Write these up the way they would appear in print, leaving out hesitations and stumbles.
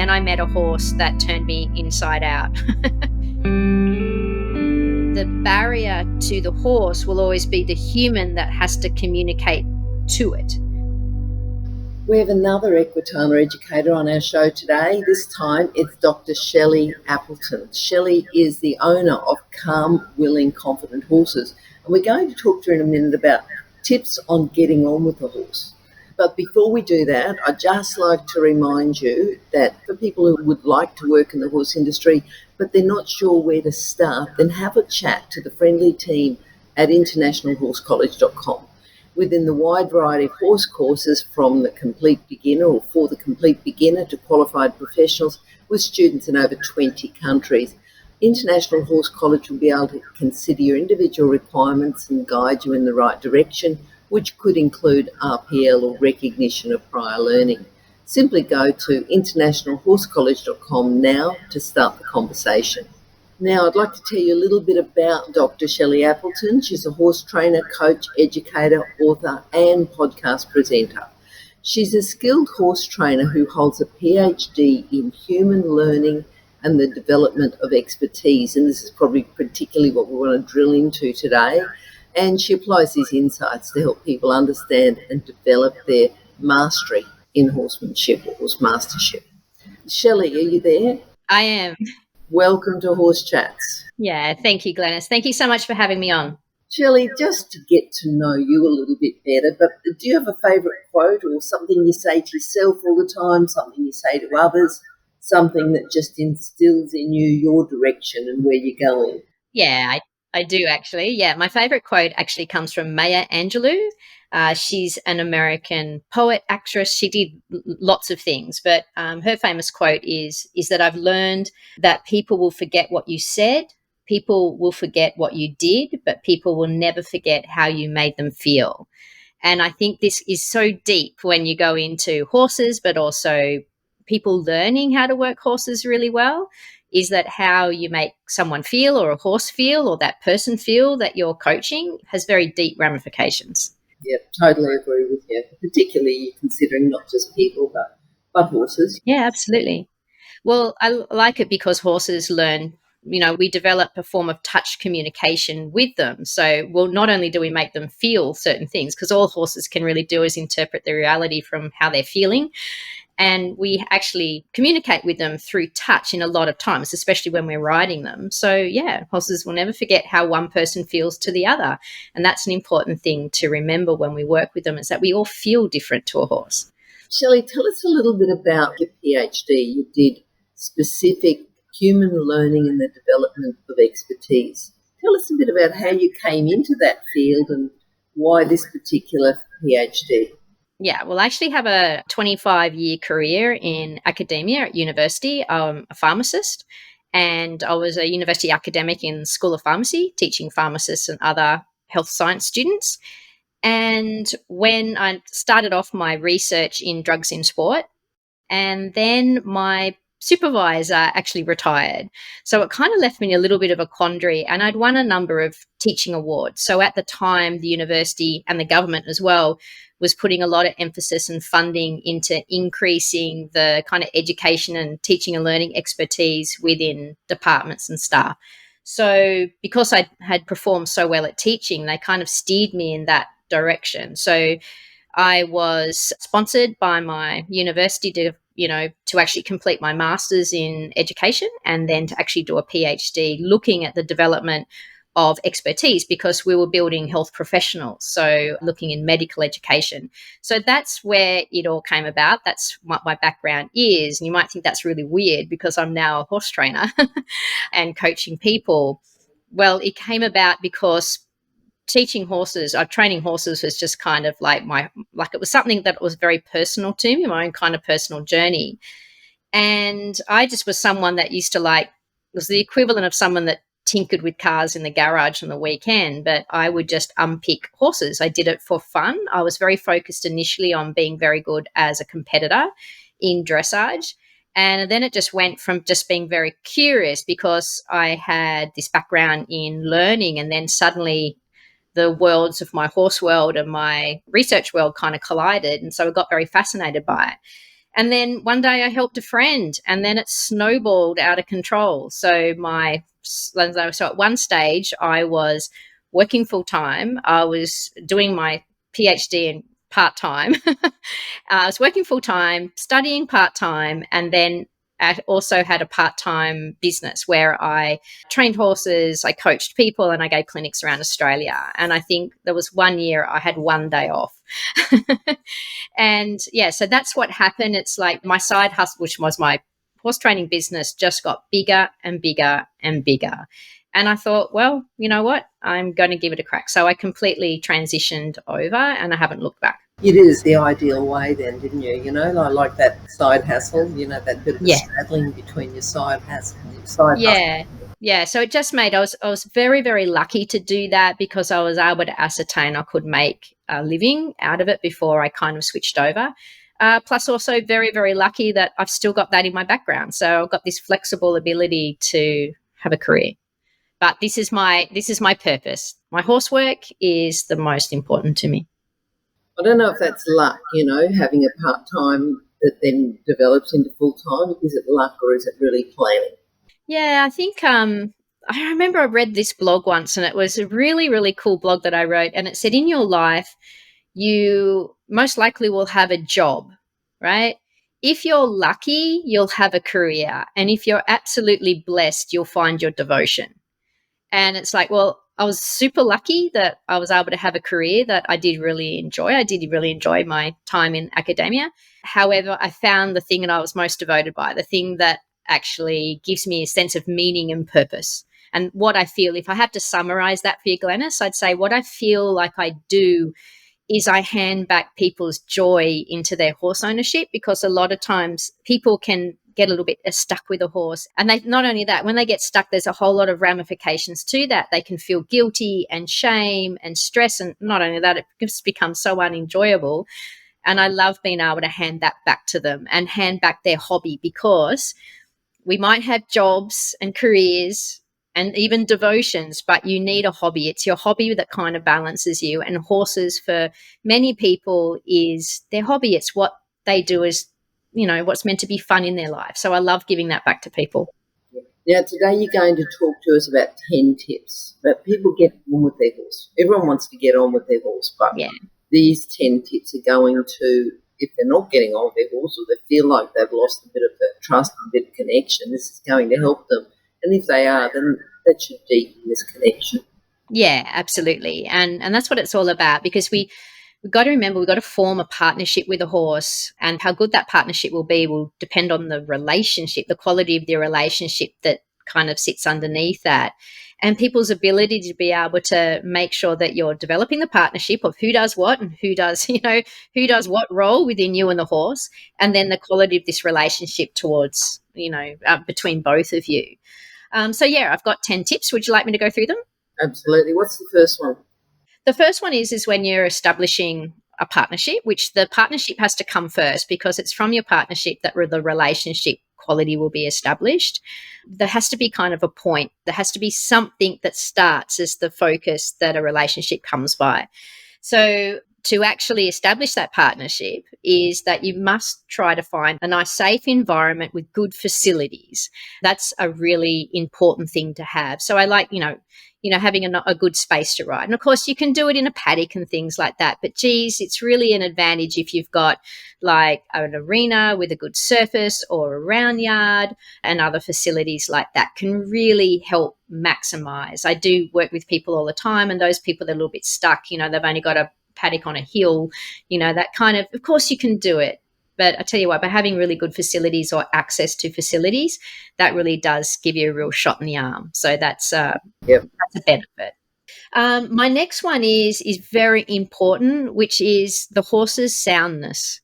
then I met a horse that turned me inside out. The barrier to the horse will always be the human that has to communicate to it. We have another equitana educator on our show today. This time it's Dr. Shelley Appleton. Shelley is the owner of Calm, Willing, Confident Horses. And we're going to talk to her in a minute about tips on getting on with the horse. But before we do that, I'd just like to remind you that for people who would like to work in the horse industry, but they're not sure where to start, then have a chat to the friendly team at internationalhorsecollege.com. Within the wide variety of horse courses from the complete beginner or for the complete beginner to qualified professionals with students in over 20 countries, International Horse College will be able to consider your individual requirements and guide you in the right direction, which could include RPL or recognition of prior learning. Simply go to internationalhorsecollege.com now to start the conversation. Now, I'd like to tell you a little bit about Dr. Shelley Appleton. She's a horse trainer, coach, educator, author, and podcast presenter. She's a skilled horse trainer who holds a PhD in human learning and the development of expertise. And this is probably particularly what we want to drill into today. And she applies these insights to help people understand and develop their mastery in horsemanship or horse mastership. Shelley, are you there? I am. Welcome to Horse Chats. Yeah, thank you, Glenys. Thank you so much for having me on. Shelley, just to get to know you a little bit better, but do you have a favourite quote or something you say to yourself all the time, something you say to others, something that just instills in you your direction and where you're going? Yeah, I do actually. Yeah, my favourite quote actually comes from Maya Angelou. She's an American poet, actress. She did lots of things, but her famous quote is that I've learned that people will forget what you said, people will forget what you did, but people will never forget how you made them feel. And I think this is so deep when you go into horses, but also people learning how to work horses really well, is that how you make someone feel or a horse feel or that person feel that you're coaching has very deep ramifications. Yeah, totally agree with you, particularly considering not just people, but horses. Yeah, absolutely. Well, I like it because horses learn, we develop a form of touch communication with them. So, well, not only do we make them feel certain things, because all horses can really do is interpret the reality from how they're feeling. And we actually communicate with them through touch in a lot of times, especially when we're riding them. So, yeah, horses will never forget how one person feels to the other. And that's an important thing to remember when we work with them, is that we all feel different to a horse. Shelley, tell us a little bit about your PhD. You did specific human learning and the development of expertise. Tell us a bit about how you came into that field and why this particular PhD. Yeah, well, I actually have a 25-year career in academia at university. I'm a pharmacist, and I was a university academic in School of Pharmacy, teaching pharmacists and other health science students. And when I started off my research in drugs in sport, and then my supervisor actually retired. So it kind of left me in a little bit of a quandary, and I'd won a number of teaching awards. So at the time, the university and the government as well was putting a lot of emphasis and funding into increasing the kind of education and teaching and learning expertise within departments and staff. So because I had performed so well at teaching, they kind of steered me in that direction. So I was sponsored by my university to actually complete my master's in education and then to actually do a PhD looking at the development of expertise, because we were building health professionals, so looking in medical education. So that's where it all came about. That's what my background is. And you might think that's really weird because I'm now a horse trainer and coaching people. Well, it came about because training horses was just kind of like it was something that was very personal to me, my own kind of personal journey. And I just was someone that used to was the equivalent of someone that tinkered with cars in the garage on the weekend, but I would just unpick horses. I did it for fun. I was very focused initially on being very good as a competitor in dressage. And then it just went from just being very curious because I had this background in learning, and then suddenly the worlds of my horse world and my research world kind of collided. And so I got very fascinated by it. And then one day I helped a friend, and then it snowballed out of control. So at one stage I was working full time. I was doing my PhD in part time. I was working full time, studying part time, and then I also had a part time business where I trained horses, I coached people, and I gave clinics around Australia. And I think there was one year I had one day off. And yeah, so that's what happened. It's like my side hustle, which was my horse training business, just got bigger and bigger and bigger. And I thought, well, you know what? I'm going to give it a crack. So I completely transitioned over and I haven't looked back. You did it the ideal way then, didn't you? You know, like that side hustle, you know, that bit of a Yeah. straddling between your side hustle and your side hustle. Yeah. Yeah. So it just made, I was very, very lucky to do that because I was able to ascertain I could make a living out of it before I kind of switched over. Plus also very, very lucky that I've still got that in my background. So I've got this flexible ability to have a career. But this is my purpose. My horse work is the most important to me. I don't know if that's luck, you know, having a part time that then develops into full time. Is it luck or is it really planning? Yeah, I think I remember I read this blog once and it was a really, really cool blog that I wrote. And it said, in your life, you most likely will have a job, right? If you're lucky, you'll have a career. And if you're absolutely blessed, you'll find your devotion. And it's like, well, I was super lucky that I was able to have a career that I did really enjoy. I did really enjoy my time in academia. However, I found the thing that I was most devoted by, the thing that actually gives me a sense of meaning and purpose. And what I feel, if I had to summarize that for you, Glenys, I'd say what I feel like I do is I hand back people's joy into their horse ownership, because a lot of times people can get a little bit stuck with a horse. And they, not only that, when they get stuck, there's a whole lot of ramifications to that. They can feel guilty and shame and stress. And not only that, it just becomes so unenjoyable. And I love being able to hand that back to them and hand back their hobby, because we might have jobs and careers and even devotions, but you need a hobby. It's your hobby that kind of balances you. And horses, for many people, is their hobby. It's what they do as, what's meant to be fun in their life. So I love giving that back to people. Now, today you're going to talk to us about 10 tips that people get on with their horse. Everyone wants to get on with their horse, but Yeah. these 10 tips are going to, if they're not getting on with their horse or they feel like they've lost a bit of the trust and a bit of connection, this is going to help them. And if they are, then that should deepen this connection. Yeah, absolutely. And that's what it's all about, because we've got to remember, we've got to form a partnership with a horse, and how good that partnership will be will depend on the relationship, the quality of the relationship that kind of sits underneath that, and people's ability to be able to make sure that you're developing the partnership of who does what and who does, who does what role within you and the horse, and then the quality of this relationship towards, between both of you. So yeah, I've got 10 tips. Would you like me to go through them? Absolutely. What's the first one? The first one is when you're establishing a partnership, which the partnership has to come first, because it's from your partnership that the relationship quality will be established. There has to be kind of a point. There has to be something that starts as the focus that a relationship comes by. So to actually establish that partnership is that you must try to find a nice, safe environment with good facilities. That's a really important thing to have. So I like, having a good space to ride. And of course, you can do it in a paddock and things like that. But geez, it's really an advantage if you've got like an arena with a good surface, or a round yard, and other facilities like that can really help maximize. I do work with people all the time, and those people that are a little bit stuck, they've only got a paddock on a hill, that kind of course you can do it. But I tell you what, by having really good facilities or access to facilities, that really does give you a real shot in the arm. So that's a benefit. My next one is very important, which is the horse's soundness,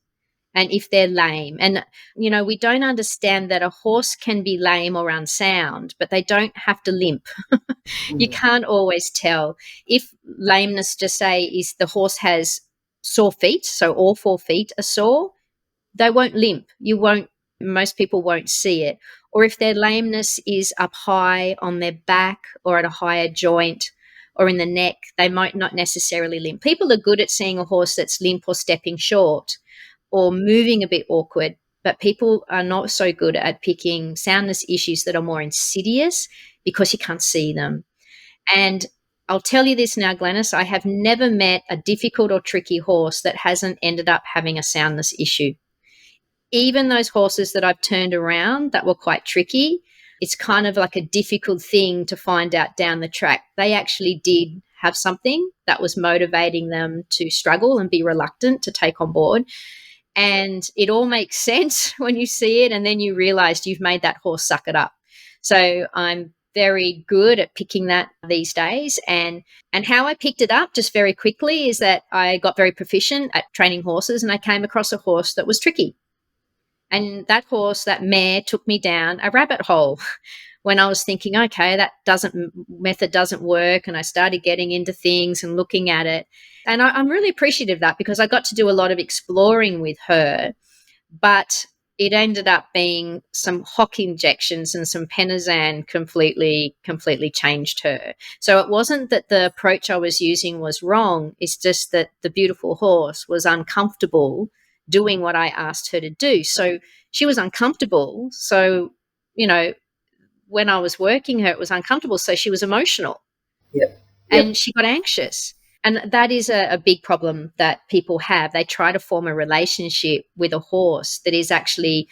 and if they're lame. And, we don't understand that a horse can be lame or unsound, but they don't have to limp. You can't always tell. If lameness, just say, is the horse has sore feet, so all 4 feet are sore, they won't limp. Most people won't see it. Or if their lameness is up high on their back, or at a higher joint, or in the neck, they might not necessarily limp. People are good at seeing a horse that's limp or stepping short or moving a bit awkward, but people are not so good at picking soundness issues that are more insidious because you can't see them. And I'll tell you this now, Glenys, I have never met a difficult or tricky horse that hasn't ended up having a soundness issue. Even those horses that I've turned around that were quite tricky, it's kind of like a difficult thing to find out down the track. They actually did have something that was motivating them to struggle and be reluctant to take on board. And it all makes sense when you see it, and then you realize you've made that horse suck it up. So I'm very good at picking that these days. And how I picked it up just very quickly is that I got very proficient at training horses, and I came across a horse that was tricky. And that horse, that mare, took me down a rabbit hole when I was thinking, okay, that method doesn't work. And I started getting into things and looking at it. And I'm really appreciative of that because I got to do a lot of exploring with her. But it ended up being some hock injections and some penazan completely changed her. So it wasn't that the approach I was using was wrong. It's just that the beautiful horse was uncomfortable doing what I asked her to do. So she was uncomfortable. So, when I was working her, it was uncomfortable. So she was emotional. Yep. And she got anxious. And that is a big problem that people have. They try to form a relationship with a horse that is actually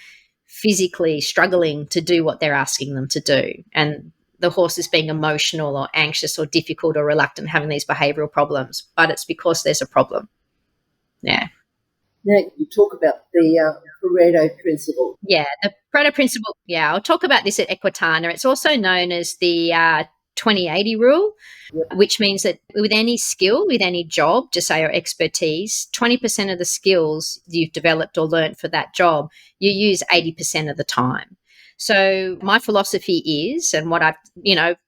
physically struggling to do what they're asking them to do. And the horse is being emotional or anxious or difficult or reluctant, having these behavioral problems. But it's because there's a problem. Yeah. Now, you talk about the Pareto principle. Yeah, the Pareto principle. Yeah, I'll talk about this at Equitana. It's also known as the 20-80 rule, which means that with any skill, with any job, just say, or expertise, 20% of the skills you've developed or learnt for that job, you use 80% of the time. So my philosophy is, and what I've,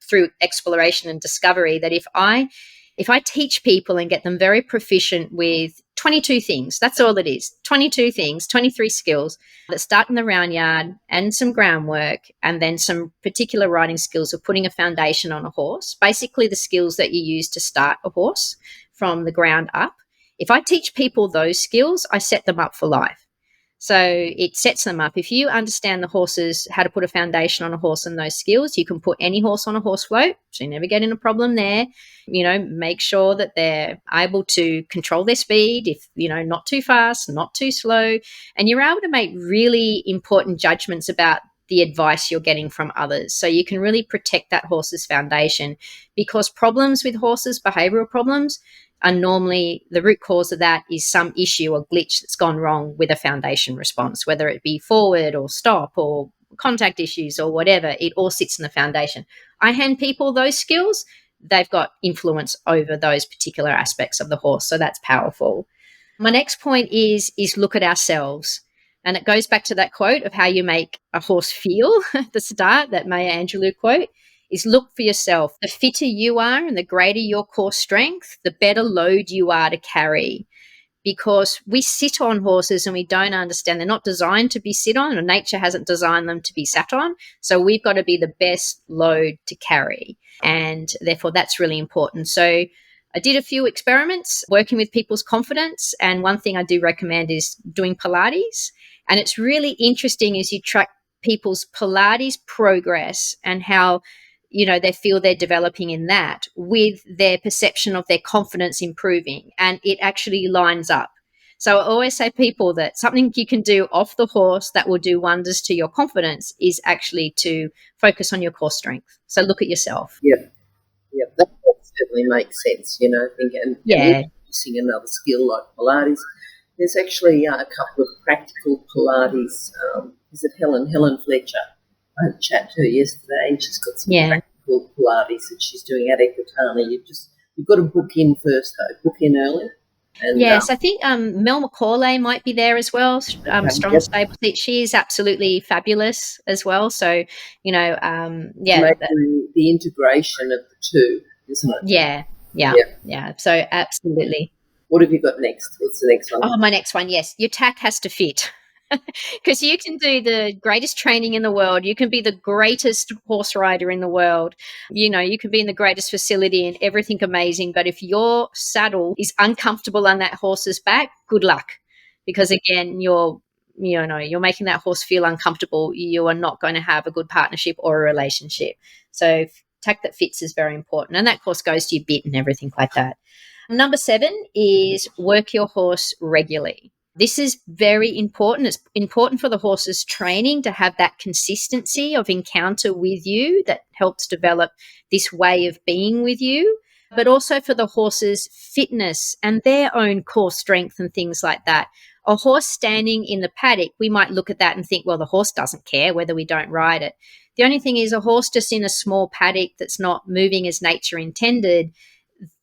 through exploration and discovery, that if I teach people and get them very proficient with 22 things, that's all it is, 22 things, 23 skills that start in the round yard and some groundwork and then some particular riding skills of putting a foundation on a horse, basically the skills that you use to start a horse from the ground up. If I teach people those skills, I set them up for life. So it sets them up. If you understand the horses, how to put a foundation on a horse and those skills, you can put any horse on a horse float. So you never get in a problem there. Make sure that they're able to control their speed, if, not too fast, not too slow. And you're able to make really important judgments about the advice you're getting from others. So you can really protect that horse's foundation, because problems with horses, behavioral problems, are normally the root cause of that is some issue or glitch that's gone wrong with a foundation response, whether it be forward or stop or contact issues or whatever. It all sits in the foundation. I hand people those skills. They've got influence over those particular aspects of the horse. So that's powerful. My next point is look at ourselves. And it goes back to that quote of how you make a horse feel at the start, that Maya Angelou quote. Is look for yourself. The fitter you are and the greater your core strength, the better load you are to carry. Because we sit on horses and we don't understand. They're not designed to be sit on, or nature hasn't designed them to be sat on. So we've got to be the best load to carry. And therefore that's really important. So I did a few experiments working with people's confidence. And one thing I do recommend is doing Pilates. And it's really interesting as you track people's Pilates progress and how they feel they're developing in that with their perception of their confidence improving, and it actually lines up. So I always say to people that something you can do off the horse that will do wonders to your confidence is actually to focus on your core strength. So look at yourself. Yeah, that certainly makes sense, and introducing another skill like Pilates. There's actually a couple of practical Pilates. Is it Helen Fletcher? I had a chat to her yesterday, and she's got some practical Pilates that she's doing at Equitana. You've got to book in first, though. Book in early. And, yes, I think Mel McCauley might be there as well. Strong Stable. She is absolutely fabulous as well. So, the integration of the two, isn't it? Yeah. So absolutely. What have you got next? What's the next one? Oh, my next one, yes. Your tack has to fit. Because you can do the greatest training in the world. You can be the greatest horse rider in the world. You can be in the greatest facility and everything amazing. But if your saddle is uncomfortable on that horse's back, good luck. Because again, you're you're making that horse feel uncomfortable, you are not going to have a good partnership or a relationship. So tack that fits is very important. And that, of course, goes to your bit and everything like that. Number 7 is work your horse regularly. This is very important. It's important for the horse's training to have that consistency of encounter with you that helps develop this way of being with you, but also for the horse's fitness and their own core strength and things like that. A horse standing in the paddock, we might look at that and think, well, the horse doesn't care whether we don't ride it. The only thing is, a horse just in a small paddock that's not moving as nature intended,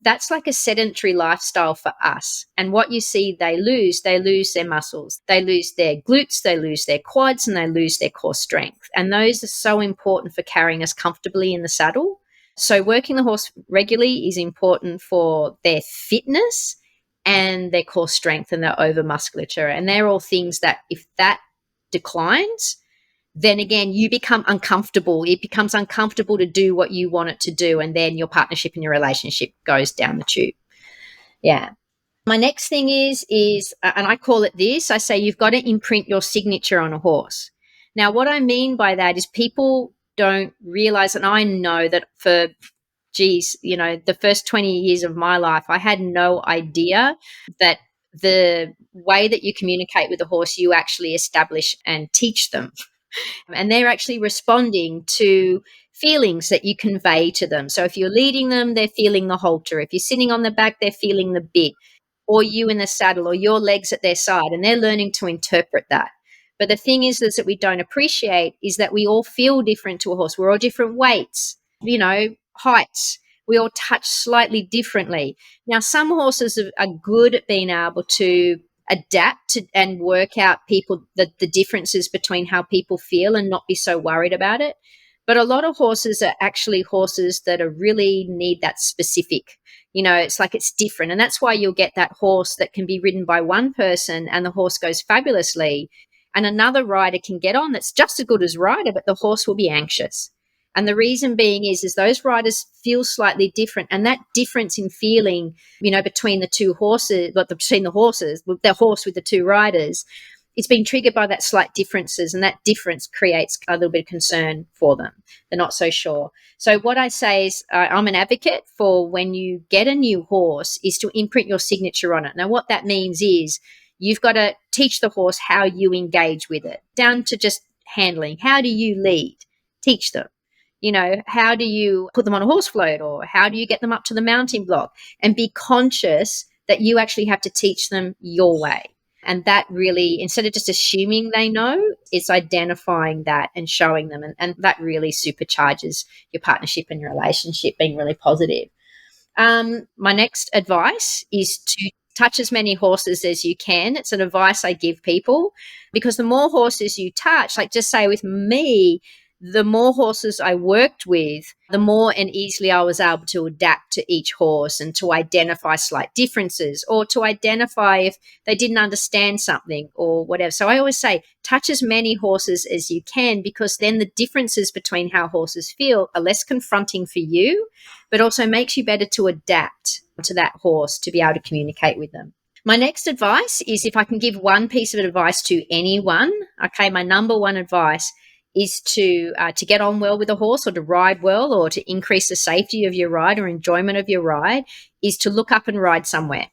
that's like a sedentary lifestyle for us. And what you see they lose their muscles, they lose their glutes, they lose their quads, and they lose their core strength. And those are so important for carrying us comfortably in the saddle. So working the horse regularly is important for their fitness and their core strength and their over musculature. And they're all things that if that declines, then again, you become uncomfortable. It becomes uncomfortable to do what you want it to do. And then your partnership and your relationship goes down the tube. Yeah. My next thing is, and I call it this, I say you've got to imprint your signature on a horse. Now, what I mean by that is people don't realize, and I know that for, the first 20 years of my life, I had no idea that the way that you communicate with a horse, you actually establish and teach them. And they're actually responding to feelings that you convey to them. So if you're leading them, they're feeling the halter. If you're sitting on the back, they're feeling the bit, or you in the saddle, or your legs at their side, and they're learning to interpret that. But the thing is that we don't appreciate is that we all feel different to a horse. We're all different weights, heights. We all touch slightly differently. Now, some horses are good at being able to adapt to and work out the differences between how people feel and not be so worried about it. But a lot of horses are actually horses that are really need that specific. It's like it's different. And that's why you'll get that horse that can be ridden by one person and the horse goes fabulously. And another rider can get on that's just as good as rider, but the horse will be anxious. And the reason being is those riders feel slightly different. And that difference in feeling, between the two horses, between the horses, the horse with the two riders, it's been triggered by that slight differences. And that difference creates a little bit of concern for them. They're not so sure. So what I say is I'm an advocate for when you get a new horse is to imprint your signature on it. Now, what that means is you've got to teach the horse how you engage with it, down to just handling. How do you lead? Teach them. How do you put them on a horse float, or how do you get them up to the mounting block? And be conscious that you actually have to teach them your way. And that really, instead of just assuming they know, it's identifying that and showing them. And that really supercharges your partnership and your relationship being really positive. My next advice is to touch as many horses as you can. It's an advice I give people, because the more horses you touch, like just say with me, the more horses I worked with, the more and easily I was able to adapt to each horse and to identify slight differences, or to identify if they didn't understand something or whatever. So I always say, touch as many horses as you can, because then the differences between how horses feel are less confronting for you, but also makes you better to adapt to that horse to be able to communicate with them. My next advice is, if I can give one piece of advice to anyone, my number one advice is to get on well with a horse, or to ride well, or to increase the safety of your ride or enjoyment of your ride, is to look up and ride somewhere.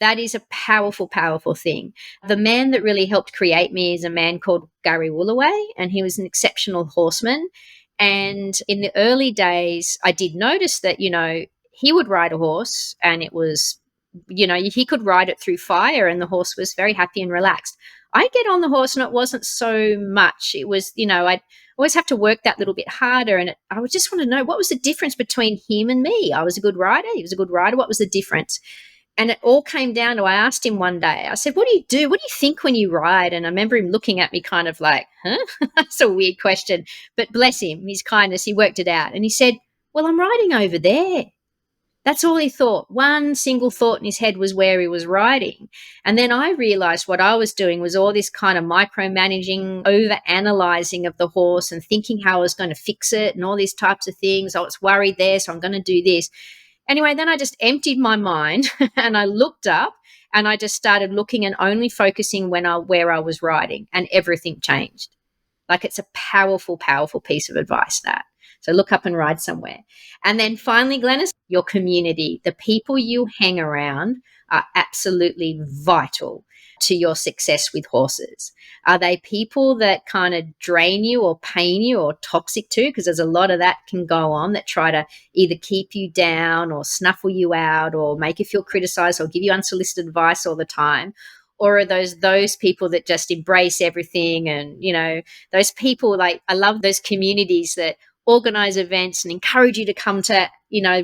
That is a powerful, powerful thing. The man that really helped create me is a man called Gary Woolaway, and he was an exceptional horseman. And in the early days, I did notice that, he would ride a horse and it was, he could ride it through fire and the horse was very happy and relaxed. I get on the horse and it wasn't so much. It was, I'd always have to work that little bit harder. And I would just want to know, what was the difference between him and me? I was a good rider. He was a good rider. What was the difference? And it all came down to, I asked him one day, I said, what do you do? What do you think when you ride? And I remember him looking at me kind of like, huh? That's a weird question. But bless him, his kindness, he worked it out. And he said, well, I'm riding over there. That's all he thought. One single thought in his head was where he was riding. And then I realized what I was doing was all this kind of micromanaging, over-analyzing of the horse and thinking how I was going to fix it and all these types of things. I was worried there, so I'm going to do this. Anyway, then I just emptied my mind and I looked up And I just started looking and only focusing where I was riding, and everything changed. Like, it's a powerful, powerful piece of advice, that. So look up and ride somewhere. And then finally, Glenys, your community, the people you hang around are absolutely vital to your success with horses. Are they people that kind of drain you or pain you or toxic too? Because there's a lot of that can go on, that try to either keep you down or snuffle you out or make you feel criticized or give you unsolicited advice all the time. Or are those people that just embrace everything? And, those people, like, I love those communities that organize events and encourage you to come to,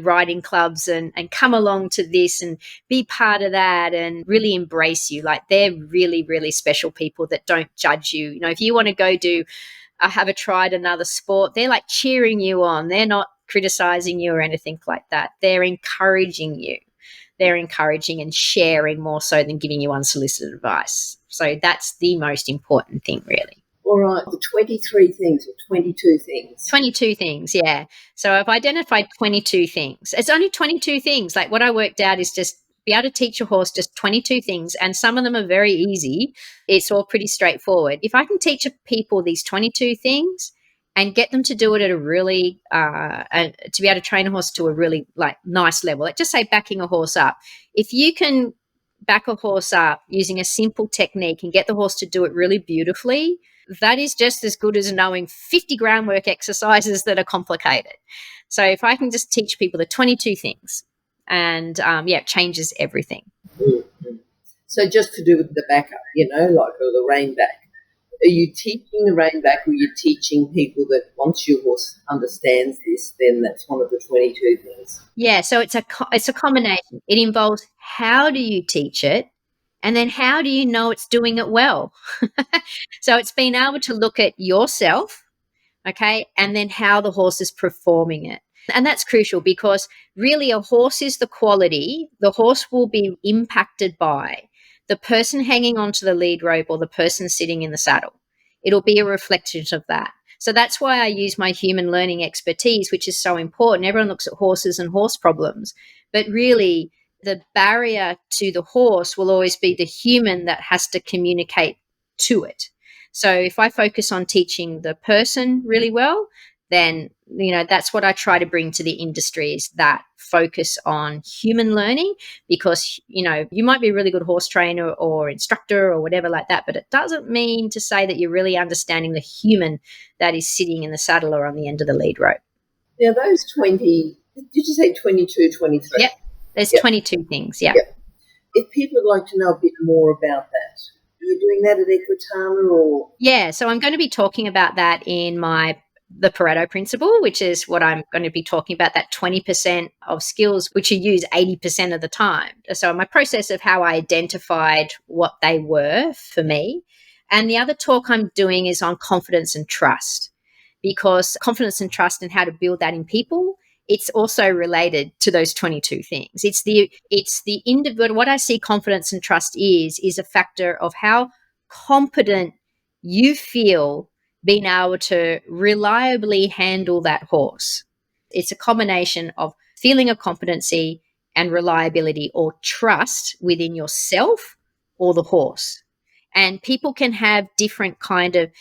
riding clubs and come along to this and be part of that and really embrace you. Like, they're really, really special people that don't judge you. If you want to go do, I have tried another sport, they're like cheering you on. They're not criticizing you or anything like that. They're encouraging you. They're encouraging and sharing more so than giving you unsolicited advice. So that's the most important thing, really. All right, the 23 things or 22 things. 22 things, yeah. So I've identified 22 things. It's only 22 things. Like, what I worked out is just be able to teach a horse just 22 things, and some of them are very easy. It's all pretty straightforward. If I can teach people these 22 things and get them to do it at a really, to be able to train a horse to a really, like, nice level, like, just say backing a horse up. If you can back a horse up using a simple technique and get the horse to do it really beautifully, that is just as good as knowing 50 groundwork exercises that are complicated. So if I can just teach people the 22 things, and it changes everything. Mm-hmm. So just to do with the backup, like the rein back. Are you teaching the rein back, or are you teaching people that once your horse understands this, then that's one of the 22 things? Yeah, so it's a combination. It involves, how do you teach it? And then how do you know it's doing it well? So it's being able to look at yourself, okay, and then how the horse is performing it. And that's crucial, because really a horse is the quality. The horse will be impacted by the person hanging onto the lead rope or the person sitting in the saddle. It'll be a reflection of that. So that's why I use my human learning expertise, which is so important. Everyone looks at horses and horse problems, but really the barrier to the horse will always be the human that has to communicate to it. So if I focus on teaching the person really well, then, that's what I try to bring to the industry, is that focus on human learning. Because, you might be a really good horse trainer or instructor or whatever like that, but it doesn't mean to say that you're really understanding the human that is sitting in the saddle or on the end of the lead rope. Now, those 20, did you say 22, 23? Yep. There's 22 things, yeah. Yep. If people would like to know a bit more about that, are you doing that at Equitana or? Yeah, so I'm going to be talking about that in the Pareto principle, which is what I'm going to be talking about, that 20% of skills which you use 80% of the time. So my process of how I identified what they were for me. And the other talk I'm doing is on confidence and trust, because confidence and trust and how to build that in people, it's also related to those 22 things. It's the individual. What I see confidence and trust is a factor of how competent you feel being able to reliably handle that horse. It's a combination of feeling of competency and reliability or trust within yourself or the horse. And people can have different kind of,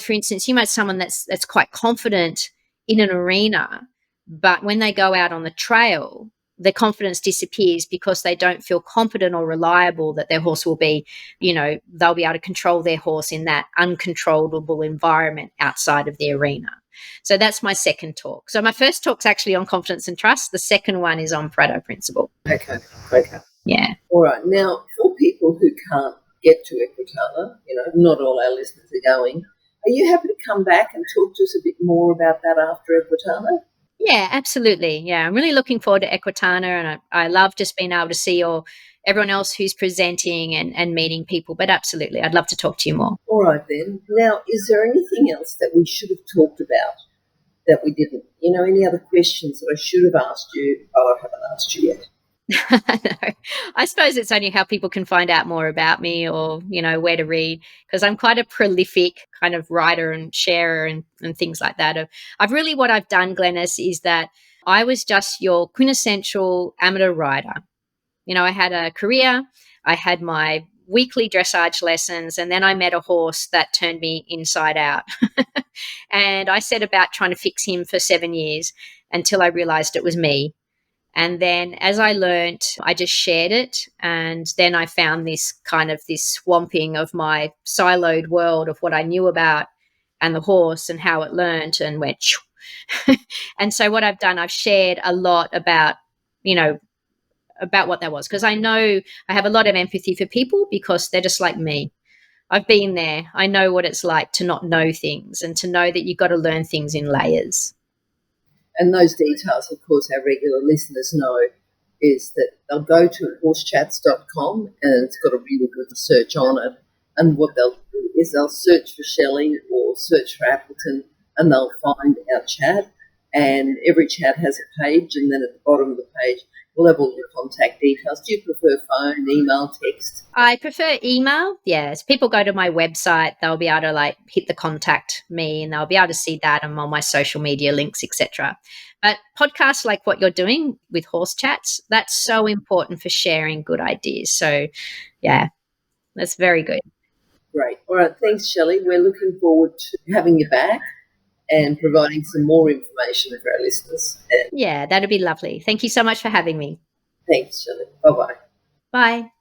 for instance, you might someone that's quite confident in an arena, but when they go out on the trail, their confidence disappears because they don't feel competent or reliable that their horse will be, they'll be able to control their horse in that uncontrollable environment outside of the arena. So that's my second talk. So my first talk's actually on confidence and trust. The second one is on Pareto principle. Okay. Yeah. All right. Now, for people who can't get to Equitana, not all our listeners are going, are you happy to come back and talk to us a bit more about that after Equitana? Yeah, absolutely. Yeah, I'm really looking forward to Equitana, and I love just being able to see everyone else who's presenting and meeting people. But absolutely, I'd love to talk to you more. All right then. Now, is there anything else that we should have talked about that we didn't? Any other questions that I should have asked you, but I haven't asked you yet? No, I suppose it's only how people can find out more about me, or where to read, because I'm quite a prolific kind of writer and sharer and things like that. What I've done, Glenys, is that I was just your quintessential amateur writer. I had a career. I had my weekly dressage lessons, and then I met a horse that turned me inside out. And I set about trying to fix him for 7 years until I realized it was me. And then as I learnt, I just shared it. And then I found this kind of this swamping of my siloed world of what I knew about and the horse and how it learnt and went. And so what I've done, I've shared a lot about, you know, about what that was, because I know I have a lot of empathy for people because they're just like me. I've been there. I know what it's like to not know things and to know that you've got to learn things in layers. And those details, of course, our regular listeners know is that they'll go to horsechats.com and it's got a really good search on it. And what they'll do is they'll search for Shelley or search for Appleton and they'll find our chat. And every chat has a page, and then at the bottom of the page, we'll have all your contact details. Do you prefer phone, email, text? I prefer email. Yes. People go to my website, they'll be able to like hit the contact me and they'll be able to see that and all my social media links, etc. But podcasts like what you're doing with Horse Chats, that's so important for sharing good ideas. So yeah, that's very good. Great. All right. Thanks, Shelley. We're looking forward to having you back and providing some more information for our listeners. And Yeah, that'd be lovely. Thank you so much for having me. thanks, Shelley. Bye-bye. Bye.